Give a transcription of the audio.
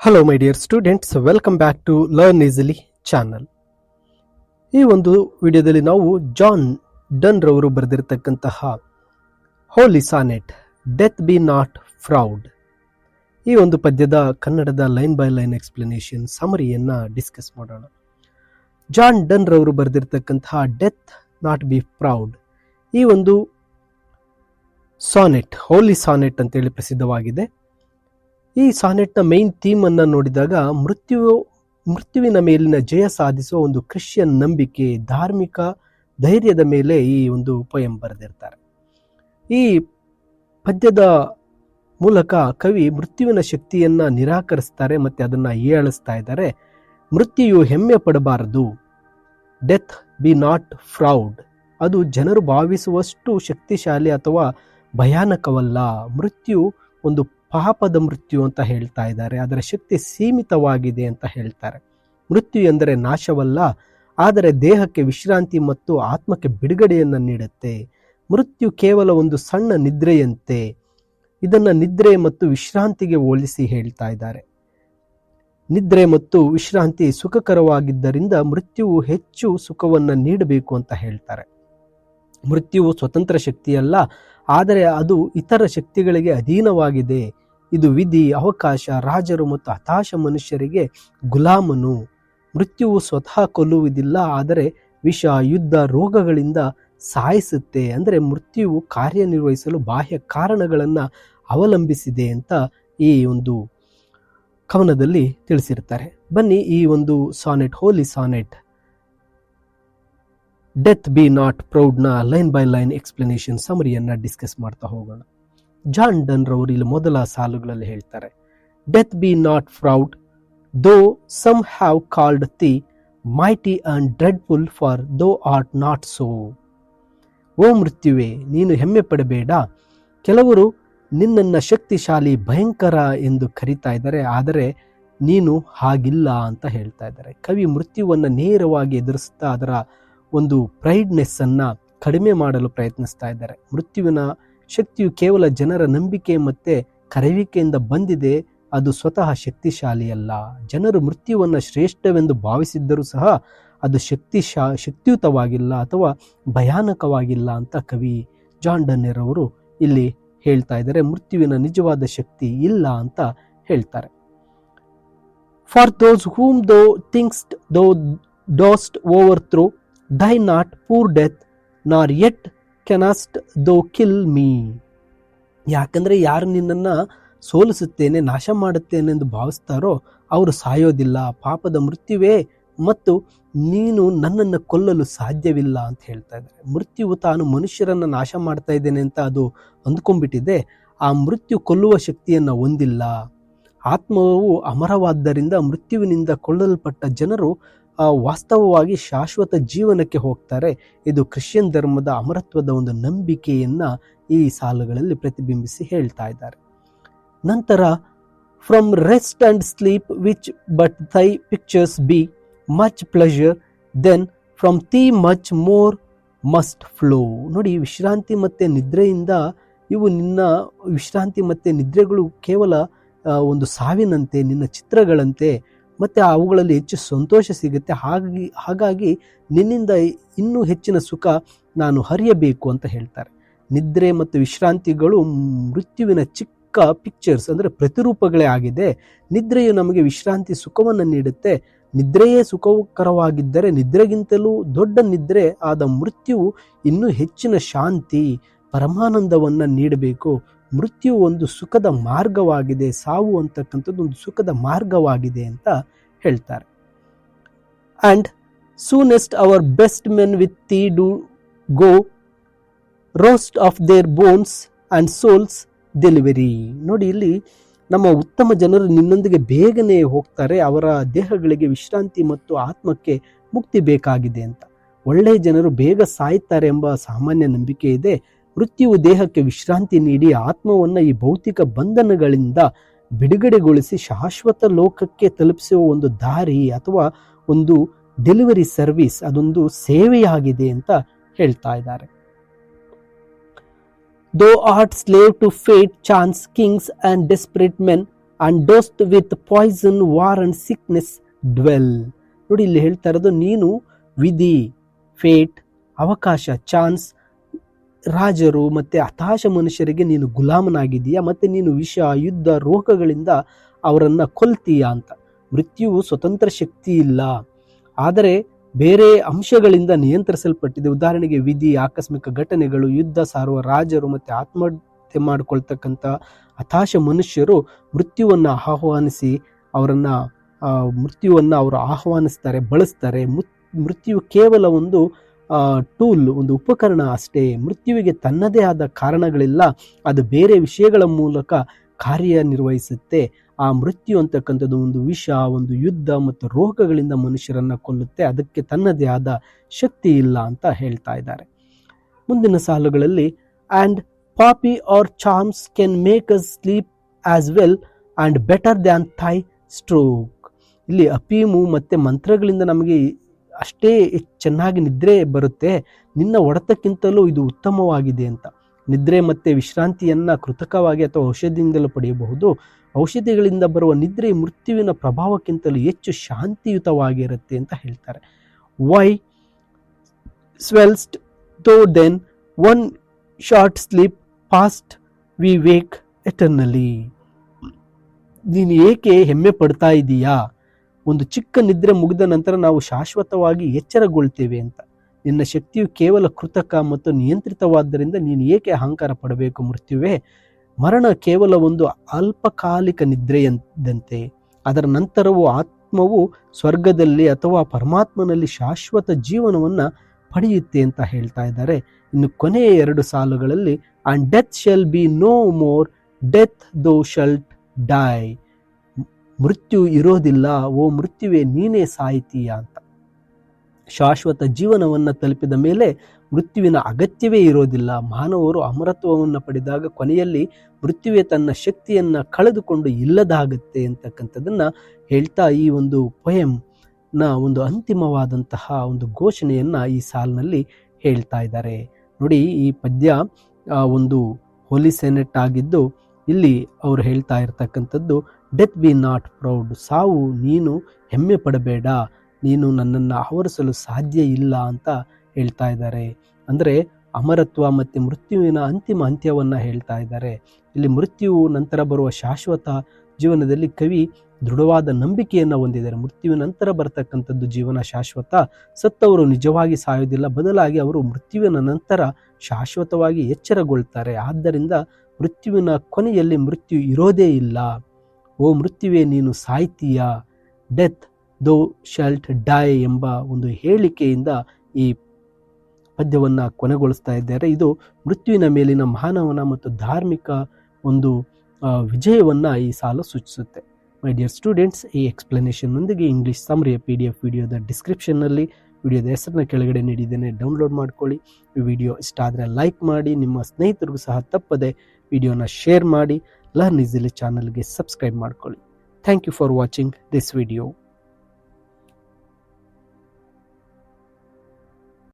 Hello my dear students, welcome back to learn easily channel. ಈ ಒಂದು ವಿಡಿಯೋದಲ್ಲಿ ನಾವು ಜಾನ್ ಡನ್ ರವರು ಬರೆದಿರತಕ್ಕಂತಹ holy sonnet death be not proud ಈ ಒಂದು ಪದ್ಯದ ಕನ್ನಡದ ಲೈನ್ ಬೈ ಲೈನ್ ಎಕ್ಸ್ಪ್ಲನೇಷನ್ ಸಮರಿಯನ್ನ ಡಿಸ್ಕಸ್ ಮಾಡೋಣ. ಜಾನ್ ಡನ್ ರವರು ಬರೆದಿರತಕ್ಕಂತಹ ಡೆತ್ ನಾಟ್ ಬಿ ಪ್ರೌಡ್ ಈ ಒಂದು ಸಾನೆಟ್ ಹೋಲಿ ಸಾನೆಟ್ ಅಂತೇಳಿ ಪ್ರಸಿದ್ಧವಾಗಿದೆ. ಈ ಸಾನೆಟ್ನ ಮೈನ್ ಥೀಮ್ ಅನ್ನ ನೋಡಿದಾಗ ಮೃತ್ಯುವಿನ ಮೇಲಿನ ಜಯ ಸಾಧಿಸುವ ಒಂದು ಕ್ರಿಶ್ಚಿಯನ್ ನಂಬಿಕೆ, ಧಾರ್ಮಿಕ ಧೈರ್ಯದ ಮೇಲೆ ಈ ಒಂದು ಪೊಯಂ ಬರೆದಿರ್ತಾರೆ. ಈ ಪದ್ಯದ ಮೂಲಕ ಕವಿ ಮೃತ್ಯುವಿನ ಶಕ್ತಿಯನ್ನ ನಿರಾಕರಿಸ್ತಾರೆ ಮತ್ತೆ ಅದನ್ನ ಹೀಯಾಳಿಸ್ತಾ ಇದ್ದಾರೆ. ಮೃತ್ಯುವು ಹೆಮ್ಮೆ ಪಡಬಾರದು, ಡೆತ್ ಬಿ ನಾಟ್ ಫ್ರೌಡ್, ಅದು ಜನರು ಭಾವಿಸುವಷ್ಟು ಶಕ್ತಿಶಾಲಿ ಅಥವಾ ಭಯಾನಕವಲ್ಲ. ಮೃತ್ಯು ಒಂದು ಪಾಪದ ಮೃತ್ಯು ಅಂತ ಹೇಳ್ತಾ ಇದ್ದಾರೆ, ಅದರ ಶಕ್ತಿ ಸೀಮಿತವಾಗಿದೆ ಅಂತ ಹೇಳ್ತಾರೆ. ಮೃತ್ಯು ಎಂದರೆ ನಾಶವಲ್ಲ, ಆದರೆ ದೇಹಕ್ಕೆ ವಿಶ್ರಾಂತಿ ಮತ್ತು ಆತ್ಮಕ್ಕೆ ಬಿಡುಗಡೆಯನ್ನು ನೀಡುತ್ತೆ. ಮೃತ್ಯು ಕೇವಲ ಒಂದು ಸಣ್ಣ ನಿದ್ರೆಯಂತೆ. ಇದನ್ನ ನಿದ್ರೆ ಮತ್ತು ವಿಶ್ರಾಂತಿಗೆ ಹೋಲಿಸಿ ಹೇಳ್ತಾ ಇದ್ದಾರೆ. ನಿದ್ರೆ ಮತ್ತು ವಿಶ್ರಾಂತಿ ಸುಖಕರವಾಗಿದ್ದರಿಂದ ಮೃತ್ಯುವು ಹೆಚ್ಚು ಸುಖವನ್ನು ನೀಡಬೇಕು ಅಂತ ಹೇಳ್ತಾರೆ. ಮೃತ್ಯುವು ಸ್ವತಂತ್ರ ಶಕ್ತಿಯಲ್ಲ, ಆದರೆ ಅದು ಇತರ ಶಕ್ತಿಗಳಿಗೆ ಅಧೀನವಾಗಿದೆ. ಇದು ವಿಧಿ, ಅವಕಾಶ, ರಾಜರು ಮತ್ತು ಹತಾಶ ಮನುಷ್ಯರಿಗೆ ಗುಲಾಮನು. ಮೃತ್ಯುವು ಸ್ವತಃ ಕೊಲ್ಲುವುದಿಲ್ಲ, ಆದರೆ ವಿಷ, ಯುದ್ಧ, ರೋಗಗಳಿಂದ ಸಾಯಿಸುತ್ತೆ. ಅಂದರೆ ಮೃತ್ಯುವು ಕಾರ್ಯನಿರ್ವಹಿಸಲು ಬಾಹ್ಯ ಕಾರಣಗಳನ್ನು ಅವಲಂಬಿಸಿದೆ ಅಂತ ಈ ಒಂದು ಕವನದಲ್ಲಿ ತಿಳಿಸಿರ್ತಾರೆ. ಬನ್ನಿ ಈ ಒಂದು sonnet, holy sonnet death be not ಪ್ರೌಡ್ನ ಲೈನ್ ಬೈ ಲೈನ್ ಎಕ್ಸ್ಪ್ಲನೇಷನ್ ಸಮರಿಯನ್ನ ಡಿಸ್ಕಸ್ ಮಾಡ್ತಾ ಹೋಗೋಣ. ಜಾನ್ ಡನ್ ರವರು ಇಲ್ಲಿ ಮೊದಲ ಸಾಲುಗಳಲ್ಲಿ ಹೇಳ್ತಾರೆ, death be not proud thou some have called the mighty and dreadful for thou art not so. ಓ ಮೃತ್ಯುವೆ, ನೀನು ಹೆಮ್ಮೆ ಪಡಬೇಡ, ಕೆಲವರು ನಿನ್ನನ್ನ ಶಕ್ತಿಶಾಲಿ, ಭಯಂಕರ ಎಂದು ಕರೀತಾ ಇದ್ದಾರೆ, ಆದರೆ ನೀನು ಹಾಗಿಲ್ಲ ಅಂತ ಹೇಳ್ತಾ ಇದ್ದಾರೆ. ಕವಿ ಮೃತ್ಯುವನ್ನು ನೇರವಾಗಿ ಎದುರಿಸ್ತಾ ಅದರ ಒಂದು ಪ್ರೈಡ್ನೆಸ್ ಅನ್ನ ಕಡಿಮೆ ಮಾಡಲು ಪ್ರಯತ್ನಿಸ್ತಾ ಇದ್ದಾರೆ. ಮೃತ್ಯುವಿನ ಶಕ್ತಿಯು ಕೇವಲ ಜನರ ನಂಬಿಕೆ ಮತ್ತೆ ಕರೆಯುವಿಕೆಯಿಂದ ಬಂದಿದೆ, ಅದು ಸ್ವತಃ ಶಕ್ತಿಶಾಲಿಯಲ್ಲ. ಜನರು ಮೃತ್ಯುವನ್ನು ಶ್ರೇಷ್ಠವೆಂದು ಭಾವಿಸಿದ್ದರೂ ಸಹ ಅದು ಶಕ್ತಿಯುತವಾಗಿಲ್ಲ ಅಥವಾ ಭಯಾನಕವಾಗಿಲ್ಲ ಅಂತ ಕವಿ ಜಾನ್ ಡನ್ನೆರ್ ಅವರು ಇಲ್ಲಿ ಹೇಳ್ತಾ ಇದ್ದಾರೆ. ಮೃತ್ಯುವಿನ ನಿಜವಾದ ಶಕ್ತಿ ಇಲ್ಲ ಅಂತ ಹೇಳ್ತಾರೆ. For those whom thou think'st thou dost overthrow die not poor death, nor yet canst thou kill me. ಯಾಕಂದ್ರೆ ಯಾರು ನಿನ್ನನ್ನ ಸೋಲಿಸುತ್ತೇನೆ, ನಾಶ ಮಾಡುತ್ತೇನೆ ಎಂದು ಭಾವಿಸ್ತಾರೋ ಅವರು ಸಾಯೋದಿಲ್ಲ. ಪಾಪದ ಮೃತ್ಯುವೇ, ಮತ್ತು ನೀನು ನನ್ನನ್ನು ಕೊಲ್ಲಲು ಸಾಧ್ಯವಿಲ್ಲ ಅಂತ ಹೇಳ್ತಾ ಇದ್ದಾರೆ. ಮೃತ್ಯುವು ತಾನು ಮನುಷ್ಯರನ್ನ ನಾಶ ಮಾಡ್ತಾ ಇದ್ದೇನೆ ಅಂತ ಅದು ಅಂದ್ಕೊಂಡ್ಬಿಟ್ಟಿದೆ. ಆ ಮೃತ್ಯು ಕೊಲ್ಲುವ ಶಕ್ತಿಯನ್ನ ಹೊಂದಿಲ್ಲ. ಆತ್ಮವು ಅಮರವಾದ್ದರಿಂದ ಮೃತ್ಯುವಿನಿಂದ ಕೊಳ್ಳಲ್ಪಟ್ಟ ಜನರು ವಾಸ್ತವವಾಗಿ ಶಾಶ್ವತ ಜೀವನಕ್ಕೆ ಹೋಗ್ತಾರೆ. ಇದು ಕ್ರಿಶ್ಚಿಯನ್ ಧರ್ಮದ ಅಮರತ್ವದ ಒಂದು ನಂಬಿಕೆಯನ್ನ ಈ ಸಾಲುಗಳಲ್ಲಿ ಪ್ರತಿಬಿಂಬಿಸಿ ಹೇಳ್ತಾ ಇದ್ದಾರೆ. ನಂತರ from rest and sleep which but thy pictures be much pleasure then from thee much more must flow. ನೋಡಿ, ವಿಶ್ರಾಂತಿ ಮತ್ತೆ ನಿದ್ರೆಯಿಂದ, ಇವು ನಿನ್ನ ವಿಶ್ರಾಂತಿ ಮತ್ತೆ ನಿದ್ರೆಗಳು ಕೇವಲ ಒಂದು ಸಾವಿನಂತೆ, ನಿನ್ನ ಚಿತ್ರಗಳಂತೆ, ಮತ್ತೆ ಅವುಗಳಲ್ಲಿ ಹೆಚ್ಚು ಸಂತೋಷ ಸಿಗುತ್ತೆ. ಹಾಗಾಗಿ ನಿನ್ನಿಂದ ಇನ್ನೂ ಹೆಚ್ಚಿನ ಸುಖ ನಾನು ಹರಿಯಬೇಕು ಅಂತ ಹೇಳ್ತಾರೆ. ನಿದ್ರೆ ಮತ್ತು ವಿಶ್ರಾಂತಿಗಳು ಮೃತ್ಯುವಿನ ಚಿಕ್ಕ ಪಿಕ್ಚರ್ಸ್, ಅಂದರೆ ಪ್ರತಿರೂಪಗಳೇ ಆಗಿದೆ. ನಿದ್ರೆಯು ನಮಗೆ ವಿಶ್ರಾಂತಿ ಸುಖವನ್ನು ನೀಡುತ್ತೆ. ನಿದ್ರೆಯೇ ಸುಖಕರವಾಗಿದ್ದರೆ ನಿದ್ರೆಗಿಂತಲೂ ದೊಡ್ಡ ನಿದ್ರೆ ಆದ ಮೃತ್ಯುವು ಇನ್ನೂ ಹೆಚ್ಚಿನ ಶಾಂತಿ, ಪರಮಾನಂದವನ್ನು ನೀಡಬೇಕು. ಮೃತ್ಯು ಒಂದು ಸುಖದ ಮಾರ್ಗವಾಗಿದೆ, ಸಾವು ಅಂತಕ್ಕಂಥದ್ದು ಒಂದು ಸುಖದ ಮಾರ್ಗವಾಗಿದೆ ಅಂತ ಹೇಳ್ತಾರೆ. And soonest our best men with thee do go rest of their bones and souls delivery. ನೋಡಿ, ಇಲ್ಲಿ ನಮ್ಮ ಉತ್ತಮ ಜನರು ನಿನ್ನೊಂದಿಗೆ ಬೇಗನೆ ಹೋಗ್ತಾರೆ, ಅವರ ದೇಹಗಳಿಗೆ ವಿಶ್ರಾಂತಿ ಮತ್ತು ಆತ್ಮಕ್ಕೆ ಮುಕ್ತಿ ಬೇಕಾಗಿದೆ ಅಂತ. ಒಳ್ಳೆಯ ಜನರು ಬೇಗ ಸಾಯ್ತಾರೆ ಎಂಬ ಸಾಮಾನ್ಯ ನಂಬಿಕೆ ಇದೆ. ಮೃತ್ಯುವು ದೇಹಕ್ಕೆ ವಿಶ್ರಾಂತಿ ನೀಡಿ ಆತ್ಮವನ್ನು ಈ ಭೌತಿಕ ಬಂಧನಗಳಿಂದ ಬಿಡುಗಡೆಗೊಳಿಸಿ ಶಾಶ್ವತ ಲೋಕಕ್ಕೆ ತಲುಪಿಸುವ ಒಂದು ದಾರಿ ಅಥವಾ ಒಂದು ಡೆಲಿವರಿ ಸರ್ವಿಸ್, ಅದೊಂದು ಸೇವೆಯಾಗಿದೆ ಅಂತ ಹೇಳ್ತಾ ಇದ್ದಾರೆ. Thou art slave to fate, chance, kings and desperate men, and dost with poison war and sickness dwell. ನೋಡಿ ಇಲ್ಲಿ ಹೇಳ್ತಾ ಇರೋದು, ನೀನು ವಿಧಿ, ಫೇಟ್, ಅವಕಾಶ, ಚಾನ್ಸ್, ರಾಜರು ಮತ್ತೆ ಹತಾಶ ಮನುಷ್ಯರಿಗೆ ನೀನು ಗುಲಾಮನಾಗಿದ್ದೀಯಾ, ಮತ್ತೆ ನೀನು ವಿಷ, ಯುದ್ಧ, ರೋಗಗಳಿಂದ ಅವರನ್ನ ಕೊಲ್ತೀಯ ಅಂತ. ಮೃತ್ಯುವು ಸ್ವತಂತ್ರ ಶಕ್ತಿ ಇಲ್ಲ, ಆದರೆ ಬೇರೆ ಅಂಶಗಳಿಂದ ನಿಯಂತ್ರಿಸಲ್ಪಟ್ಟಿದೆ. ಉದಾಹರಣೆಗೆ ವಿಧಿ, ಆಕಸ್ಮಿಕ ಘಟನೆಗಳು, ಯುದ್ಧ ಸಾರುವ ರಾಜರು ಮತ್ತೆ ಆತ್ಮಹತ್ಯೆ ಮಾಡಿಕೊಳ್ತಕ್ಕಂಥ ಹತಾಶ ಮನುಷ್ಯರು ಮೃತ್ಯುವನ್ನು ಅವರು ಆಹ್ವಾನಿಸ್ತಾರೆ, ಬಳಸ್ತಾರೆ. ಮೃತ್ಯು ಕೇವಲ ಒಂದು ಟೂಲ್, ಒಂದು ಉಪಕರಣ ಅಷ್ಟೇ. ಮೃತ್ಯುವಿಗೆ ತನ್ನದೇ ಆದ ಕಾರಣಗಳಿಲ್ಲ, ಅದು ಬೇರೆ ವಿಷಯಗಳ ಮೂಲಕ ಕಾರ್ಯನಿರ್ವಹಿಸುತ್ತೆ. ಆ ಮೃತ್ಯು ಅಂತಕ್ಕಂಥದ್ದು ಒಂದು ವಿಷ, ಒಂದು ಯುದ್ಧ ಮತ್ತು ರೋಗಗಳಿಂದ ಮನುಷ್ಯರನ್ನ ಕೊಲ್ಲುತ್ತೆ. ಅದಕ್ಕೆ ತನ್ನದೇ ಆದ ಶಕ್ತಿ ಇಲ್ಲ ಅಂತ ಹೇಳ್ತಾ ಇದ್ದಾರೆ. ಮುಂದಿನ ಸಾಲುಗಳಲ್ಲಿ, and poppy are charms can make us sleep as well and better than thy stroke. ಇಲ್ಲಿ ಅಫೀಮು ಮತ್ತೆ ಮಂತ್ರಗಳಿಂದ ನಮಗೆ ಅಷ್ಟೇ ಚೆನ್ನಾಗಿ ನಿದ್ರೆ ಬರುತ್ತೆ, ನಿನ್ನ ಹೊಡೆತಕ್ಕಿಂತಲೂ ಇದು ಉತ್ತಮವಾಗಿದೆ ಅಂತ. ನಿದ್ರೆ ಮತ್ತೆ ವಿಶ್ರಾಂತಿಯನ್ನ ಕೃತಕವಾಗಿ ಅಥವಾ ಔಷಧಿಯಿಂದಲೂ ಪಡೆಯಬಹುದು. ಔಷಧಿಗಳಿಂದ ಬರುವ ನಿದ್ರೆ ಮೃತ್ಯುವಿನ ಪ್ರಭಾವಕ್ಕಿಂತಲೂ ಹೆಚ್ಚು ಶಾಂತಿಯುತವಾಗಿರುತ್ತೆ ಅಂತ ಹೇಳ್ತಾರೆ. Why swell'st thou then one short sleep past we wake eternally. ನೀನು ಏಕೆ ಹೆಮ್ಮೆ ಪಡ್ತಾ ಇದೀಯಾ? ಒಂದು ಚಿಕ್ಕ ನಿದ್ರೆ ಮುಗಿದ ನಂತರ ನಾವು ಶಾಶ್ವತವಾಗಿ ಎಚ್ಚರಗೊಳ್ತೇವೆ ಅಂತ. ನಿನ್ನ ಶಕ್ತಿಯು ಕೇವಲ ಕೃತಕ ಮತ್ತು ನಿಯಂತ್ರಿತವಾದ್ದರಿಂದ ನೀನು ಏಕೆ ಅಹಂಕಾರ ಪಡಬೇಕು ಮೃತ್ಯುವೇ? ಮರಣ ಕೇವಲ ಒಂದು ಅಲ್ಪಕಾಲಿಕ ನಿದ್ರೆಯಂತೆ. ಅದರ ನಂತರವೂ ಆತ್ಮವು ಸ್ವರ್ಗದಲ್ಲಿ ಅಥವಾ ಪರಮಾತ್ಮನಲ್ಲಿ ಶಾಶ್ವತ ಜೀವನವನ್ನ ಪಡೆಯುತ್ತೆ ಅಂತ ಹೇಳ್ತಾ ಇದ್ದಾರೆ. ಇನ್ನು ಕೊನೆಯ 2 ಸಾಲುಗಳಲ್ಲಿ, and death shall be no more, death thou shalt die. ಮೃತ್ಯು ಇರೋದಿಲ್ಲ, ಓ ಮೃತ್ಯುವೇ ನೀನೇ ಸಾಯ್ತೀಯ ಅಂತ. ಶಾಶ್ವತ ಜೀವನವನ್ನು ತಲುಪಿದ ಮೇಲೆ ಮೃತ್ಯುವಿನ ಅಗತ್ಯವೇ ಇರೋದಿಲ್ಲ. ಮಾನವರು ಅಮರತ್ವವನ್ನು ಪಡೆದಾಗ ಕೊನೆಯಲ್ಲಿ ಮೃತ್ಯುವೇ ತನ್ನ ಶಕ್ತಿಯನ್ನ ಕಳೆದುಕೊಂಡು ಇಲ್ಲದಾಗತ್ತೆ ಅಂತಕ್ಕಂಥದ್ದನ್ನ ಹೇಳ್ತಾ ಈ ಒಂದು ಪೊಯಂನ ಒಂದು ಅಂತಿಮವಾದಂತಹ ಒಂದು ಘೋಷಣೆಯನ್ನ ಈ ಸಾಲಿನಲ್ಲಿ ಹೇಳ್ತಾ ಇದ್ದಾರೆ. ನೋಡಿ, ಈ ಪದ್ಯ ಒಂದು ಹೋಲಿ ಸೆನೆಟ್ ಆಗಿದ್ದು, ಇಲ್ಲಿ ಅವರು ಹೇಳ್ತಾ ಇರ್ತಕ್ಕಂಥದ್ದು, ಡೆತ್ ಬಿ ನಾಟ್ ಪ್ರೌಡ್, ಸಾವು ನೀನು ಹೆಮ್ಮೆ ಪಡಬೇಡ, ನೀನು ನನ್ನನ್ನು ಆವರಿಸಲು ಸಾಧ್ಯ ಇಲ್ಲ ಅಂತ ಹೇಳ್ತಾ ಇದ್ದಾರೆ. ಅಂದರೆ ಅಮರತ್ವ ಮತ್ತು ಮೃತ್ಯುವಿನ ಅಂತಿಮ ಅಂತ್ಯವನ್ನು ಹೇಳ್ತಾ ಇದ್ದಾರೆ. ಇಲ್ಲಿ ಮೃತ್ಯುವು ನಂತರ ಬರುವ ಶಾಶ್ವತ ಜೀವನದಲ್ಲಿ ಕವಿ ದೃಢವಾದ ನಂಬಿಕೆಯನ್ನು ಹೊಂದಿದ್ದಾರೆ. ಮೃತ್ಯುವಿನ ನಂತರ ಬರ್ತಕ್ಕಂಥದ್ದು ಜೀವನ ಶಾಶ್ವತ. ಸತ್ತವರು ನಿಜವಾಗಿ ಸಾಯೋದಿಲ್ಲ, ಬದಲಾಗಿ ಅವರು ಮೃತ್ಯುವಿನ ನಂತರ ಶಾಶ್ವತವಾಗಿ ಎಚ್ಚರಗೊಳ್ತಾರೆ. ಆದ್ದರಿಂದ ಮೃತ್ಯುವಿನ ಕೊನೆಯಲ್ಲಿ ಮೃತ್ಯು ಇರೋದೇ ಇಲ್ಲ. ಓ ಮೃತ್ಯುವೇ ನೀನು ಸಾಯ್ತೀಯ, ಡೆತ್ ದೋ ಶಾಲ್ಟ್ ಡೈ ಎಂಬ ಒಂದು ಹೇಳಿಕೆಯಿಂದ ಈ ಪದ್ಯವನ್ನು ಕೊನೆಗೊಳಿಸ್ತಾ ಇದ್ದಾರೆ. ಇದು ಮೃತ್ಯುವಿನ ಮೇಲಿನ ಮಾನವನ ಮತ್ತು ಧಾರ್ಮಿಕ ಒಂದು ವಿಜಯವನ್ನು ಈ ಸಾಲು ಸೂಚಿಸುತ್ತೆ. ಮೈ ಡಿಯರ್ ಸ್ಟೂಡೆಂಟ್ಸ್, ಈ ಎಕ್ಸ್ಪ್ಲನೇಷನ್ನೊಂದಿಗೆ ಇಂಗ್ಲಿಷ್ ಸಮರಿಯ PDF ವಿಡಿಯೋದ ಡಿಸ್ಕ್ರಿಪ್ಷನ್ನಲ್ಲಿ ವಿಡಿಯೋದ ಹೆಸರನ್ನ ಕೆಳಗಡೆ ನೀಡಿದ್ದೇನೆ, ಡೌನ್ಲೋಡ್ ಮಾಡ್ಕೊಳ್ಳಿ. ಈ ವಿಡಿಯೋ ಇಷ್ಟ ಆದರೆ ಲೈಕ್ ಮಾಡಿ, ನಿಮ್ಮ ಸ್ನೇಹಿತರಿಗೂ ಸಹ ತಪ್ಪದೆ ವಿಡಿಯೋನ ಶೇರ್ ಮಾಡಿ. ಲರ್ನ್ ಈಸಿಲಿ ಚಾನಲ್ಗೆ ಸಬ್ಸ್ಕ್ರೈಬ್ ಮಾಡ್ಕೊಳ್ಳಿ. Thank you for watching this video.